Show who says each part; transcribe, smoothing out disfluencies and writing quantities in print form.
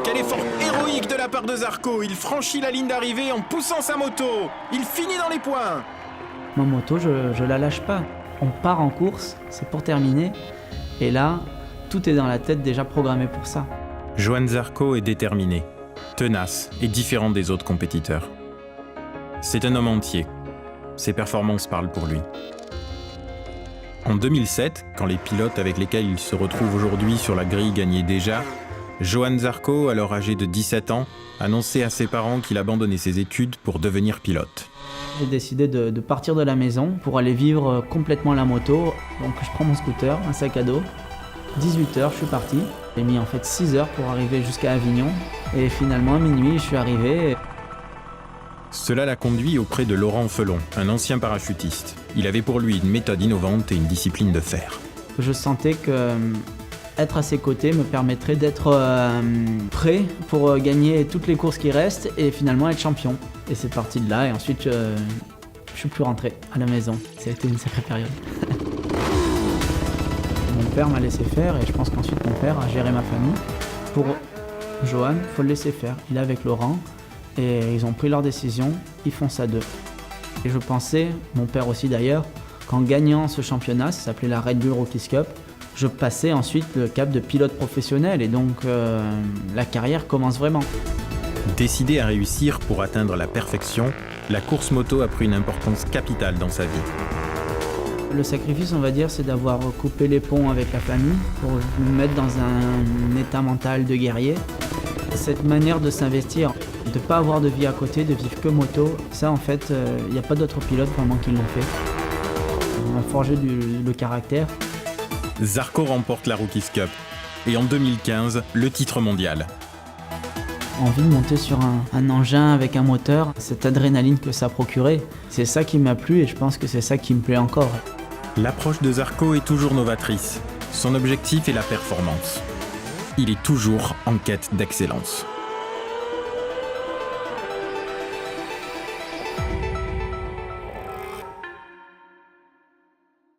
Speaker 1: Quel effort héroïque de la part de Zarco. Il franchit la ligne d'arrivée en poussant sa moto. Il finit dans les points.
Speaker 2: Ma moto, je la lâche pas. On part en course, c'est pour terminer. Et là, tout est dans la tête déjà programmé pour ça.
Speaker 1: Johan Zarco est déterminé, tenace et différent des autres compétiteurs. C'est un homme entier. Ses performances parlent pour lui. En 2007, quand les pilotes avec lesquels il se retrouve aujourd'hui sur la grille gagnaient déjà, Johan Zarco, alors âgé de 17 ans, annonçait à ses parents qu'il abandonnait ses études pour devenir pilote.
Speaker 2: J'ai décidé de partir de la maison pour aller vivre complètement la moto. Donc je prends mon scooter, un sac à dos. 18h, je suis parti. J'ai mis en fait 6 heures pour arriver jusqu'à Avignon. Et finalement, à minuit, je suis arrivé.
Speaker 1: Cela l'a conduit auprès de Laurent Felon, un ancien parachutiste. Il avait pour lui une méthode innovante et une discipline de fer.
Speaker 2: Je sentais que être à ses côtés me permettrait d'être prêt pour gagner toutes les courses qui restent et finalement être champion. Et c'est parti de là et ensuite je suis plus rentré à la maison. Ça a été une sacrée période. Mon père m'a laissé faire et je pense qu'ensuite mon père a géré ma famille. Pour Johan, il faut le laisser faire. Il est avec Laurent et ils ont pris leur décision, ils font ça d'eux. Et je pensais, mon père aussi d'ailleurs, qu'en gagnant ce championnat, ça s'appelait la Red Bull Rookies Cup, je passais ensuite le cap de pilote professionnel et donc la carrière commence vraiment.
Speaker 1: Décidé à réussir pour atteindre la perfection, la course moto a pris une importance capitale dans sa vie.
Speaker 2: Le sacrifice, on va dire, c'est d'avoir coupé les ponts avec la famille pour me mettre dans un état mental de guerrier. Cette manière de s'investir, de ne pas avoir de vie à côté, de vivre que moto, ça en fait, il n'y a pas d'autres pilotes vraiment qui l'ont fait. On a forgé le caractère.
Speaker 1: Zarco remporte la Rookies Cup et en 2015, le titre mondial.
Speaker 2: Envie de monter sur un engin avec un moteur, cette adrénaline que ça procurait, c'est ça qui m'a plu et je pense que c'est ça qui me plaît encore.
Speaker 1: L'approche de Zarco est toujours novatrice. Son objectif est la performance. Il est toujours en quête d'excellence.